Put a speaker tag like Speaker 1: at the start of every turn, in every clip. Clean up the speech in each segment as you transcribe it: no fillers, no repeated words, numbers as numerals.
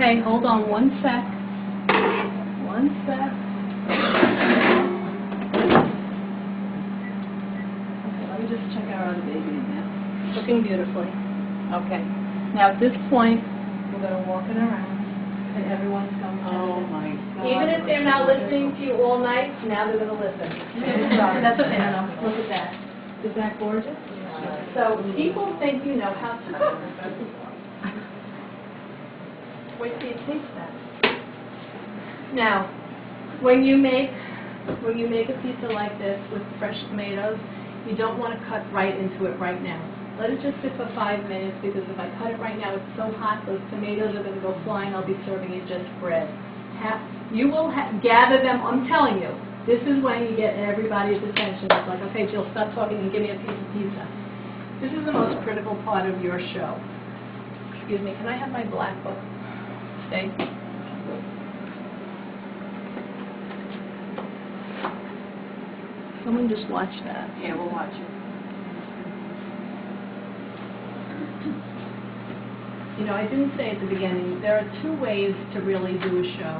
Speaker 1: Okay, hold on one sec. One sec. Okay, let me just check our other baby in there. Looking beautifully. Okay. Now at this point, we're going to walk it around, and everyone's going to.
Speaker 2: Oh my God.
Speaker 1: Even if they're not listening to you all night, now they're going to listen. That's okay. No, look at that. Is that gorgeous? So people think you know how to cook. Wait till you taste that. Now, when you make a pizza like this with fresh tomatoes, you don't want to cut right into it right now. Let it just sit for 5 minutes, because if I cut it right now, it's so hot, those tomatoes are going to go flying. I'll be serving you just bread. You will gather them. I'm telling you, this is when you get everybody's attention. It's like, okay, Jill, stop talking and give me a piece of pizza. This is the most critical part of your show. Excuse me, can I have my black book? Stay. Someone just watch that.
Speaker 2: Yeah, we'll watch it.
Speaker 1: You know, I didn't say at the beginning, there are 2 ways to really do a show.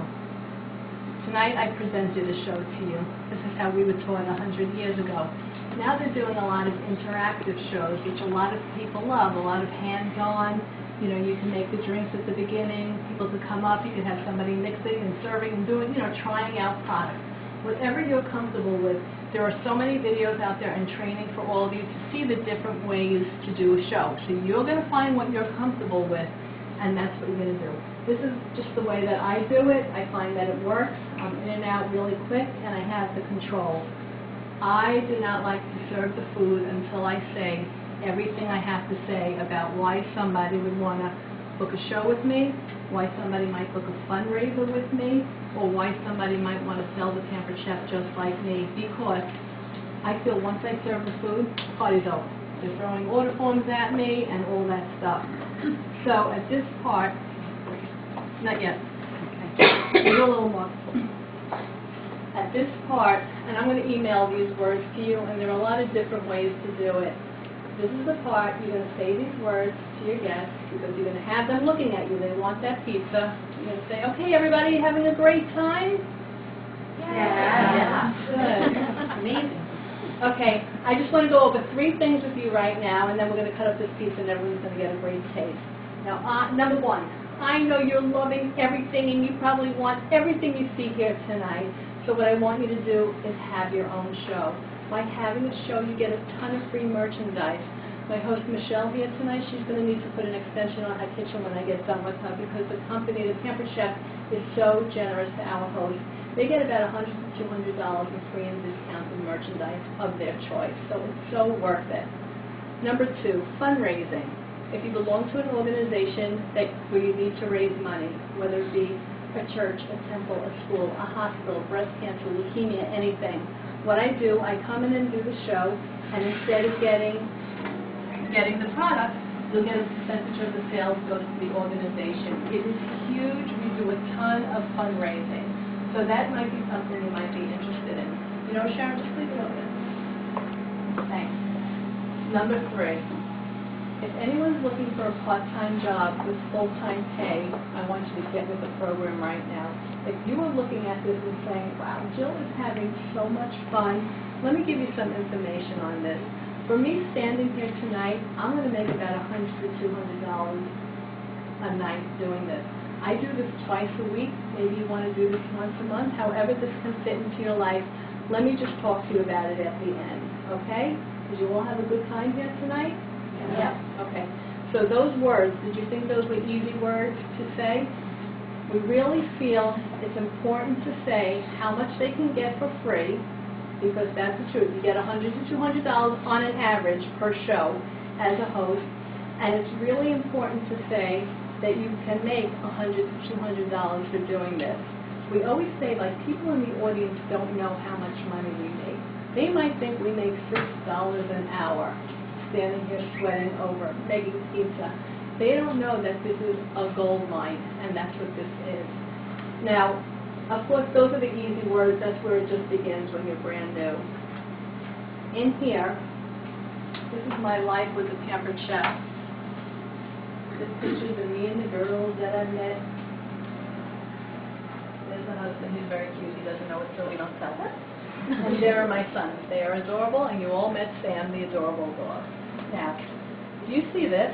Speaker 1: Tonight I presented a show to you. This is how we were taught 100 years ago. Now they're doing a lot of interactive shows, which a lot of people love, a lot of hands-on. You know, you can make the drinks at the beginning, people could come up, you could have somebody mixing and serving and doing, you know, trying out products. Whatever you're comfortable with, there are so many videos out there and training for all of you to see the different ways to do a show. So you're going to find what you're comfortable with, and that's what you're going to do. This is just the way that I do it. I find that it works. I'm in and out really quick, and I have the control. I do not like to serve the food until I say everything I have to say about why somebody would want to book a show with me, why somebody might book a fundraiser with me, or why somebody might want to sell the Pampered Chef just like me, because I feel once I serve the food, the party's over. They're throwing order forms at me and all that stuff. So at this part, not yet. Okay. Do a little more. At this part, and I'm going to email these words to you, and there are a lot of different ways to do it. This is the part you're going to say these words to your guests, because you're going to have them looking at you. They want that pizza. You're going to say, okay, everybody, having a great time?
Speaker 2: Yeah.
Speaker 1: Good. Amazing. Okay, I just want to go over 3 things with you right now, and then we're going to cut up this pizza, and everyone's going to get a great taste. Now, number 1, I know you're loving everything, and you probably want everything you see here tonight. So what I want you to do is have your own show. By having a show, you get a ton of free merchandise. My host, Michelle, here tonight, she's going to need to put an extension on her kitchen when I get done with her, because the company, the Pampered Chef, is so generous to our hosts. They get about $100 to $200 in free and discounted merchandise of their choice, so it's so worth it. Number 2, fundraising. If you belong to an organization where you need to raise money, whether it be a church, a temple, a school, a hospital, breast cancer, leukemia, anything, what I do, I come in and do the show, and instead of getting the product, you'll get a percentage of the sales goes to the organization. It is huge. We do a ton of fundraising. So that might be something you might be interested in. You know, Sharon, just leave it open. Thanks. Number 3, if anyone's looking for a part-time job with full-time pay, I want you to get with the program right now. If you are looking at this and saying, wow, Jill is having so much fun, let me give you some information on this. For me standing here tonight, I'm going to make about $100 to $200 a night doing this. I do this twice a week. Maybe you want to do this once a month. However this can fit into your life, let me just talk to you about it at the end, okay? Did you all have a good time here tonight? Yeah. Okay. So those words, did you think those were easy words to say? We really feel it's important to say how much they can get for free, because that's the truth. You get $100 to $200 on an average per show as a host, and it's really important to say that you can make $100 to $200 for doing this. We always say, like, people in the audience don't know how much money we make. They might think we make $6 an hour standing here sweating over making pizza. They don't know that this is a gold mine, and that's what this is. Now, of course, those are the easy words. That's where it just begins when you're brand new. In here, this is my life with the Pampered Chef. This pictures of me and the girls that I met is my husband. He's very cute. He doesn't know it, so we don't tell him. And there are my sons. They are adorable, and you all met Sam, the adorable dog. Now, do you see this?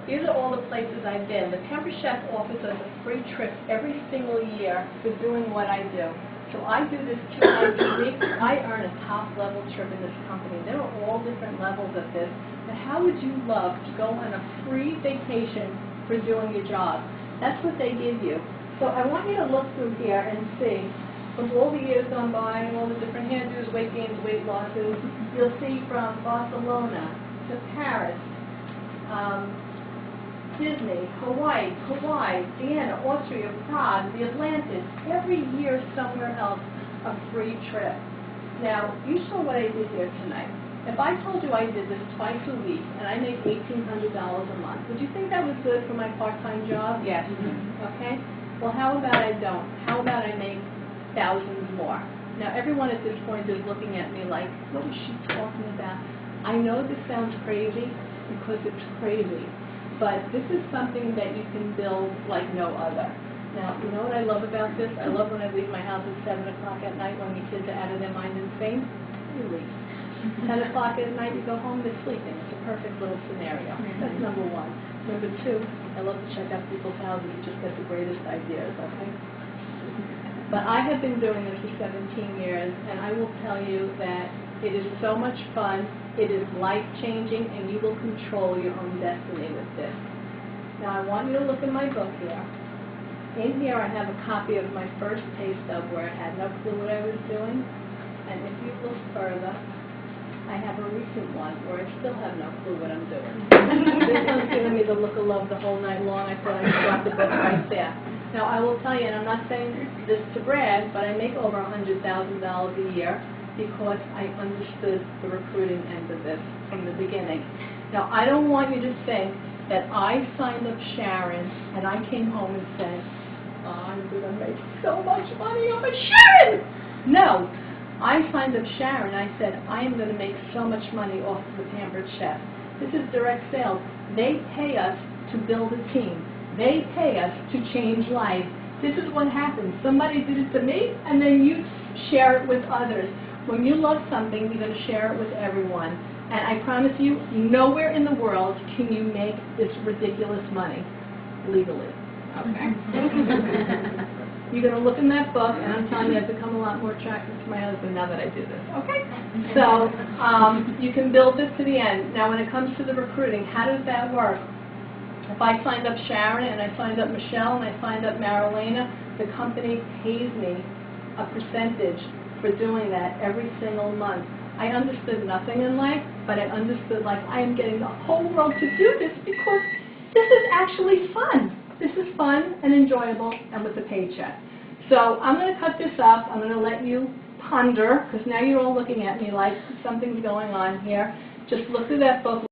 Speaker 1: These are all the places I've been. The Pampered Chef offers us a free trip every single year for doing what I do. So I do this 2 times a week. I earn a top-level trip in this company. There are all different levels of this. But how would you love to go on a free vacation for doing your job? That's what they give you. So I want you to look through here and see, from all the years gone by, all the different hairdos, weight gains, weight losses, you'll see from Barcelona to Paris, Disney, Hawaii, Vienna, Austria, Prague, the Atlantis, every year somewhere else, a free trip. Now, you saw what I did here tonight. If I told you I did this twice a week and I make $1,800 a month, would you think that was good for my part-time job? Yes. Okay? Well, how about I don't? How about I make thousands more? Now, everyone at this point is looking at me like, what is she talking about? I know this sounds crazy because it's crazy. But this is something that you can build like no other. Now, you know what I love about this? I love when I leave my house at 7 o'clock at night when the kids are out of their mind and insane. You leave. 10 o'clock at night, you go home, they're sleeping. It's a perfect little scenario. That's number one. Number two, I love to check out people's houses. You just get the greatest ideas, okay? But I have been doing this for 17 years, and I will tell you that it is so much fun. It is life-changing, and you will control your own destiny with this. Now, I want you to look in my book here. In here, I have a copy of my first pay stub where I had no clue what I was doing. And if you look further, I have a recent one where I still have no clue what I'm doing. This one's giving me the look of love the whole night long. I thought I'd drop the book right there. Now, I will tell you, and I'm not saying this to brag, but I make over $100,000 a year, because I understood the recruiting end of this from the beginning. Now, I don't want you to think that I signed up Sharon and I came home and said, oh, I'm going to make so much money off of Sharon! No. I signed up Sharon. I said, I am going to make so much money off of the Pampered Chef. This is direct sales. They pay us to build a team. They pay us to change lives. This is what happens. Somebody did it to me, and then you share it with others. When you love something, you're going to share it with everyone. And I promise you, nowhere in the world can you make this ridiculous money legally. Okay? You're going to look in that book, and I'm telling you, I've become a lot more attractive to my husband now that I do this. Okay? So you can build this to the end. Now, when it comes to the recruiting, how does that work? If I signed up Sharon, and I signed up Michelle, and I signed up Marilena, the company pays me a percentage for doing that every single month. I understood nothing in life, but I understood, like, I am getting the whole world to do this because this is actually fun. This is fun and enjoyable and with a paycheck. So I'm going to cut this up. I'm going to let you ponder, because now you're all looking at me like something's going on here. Just look through that book.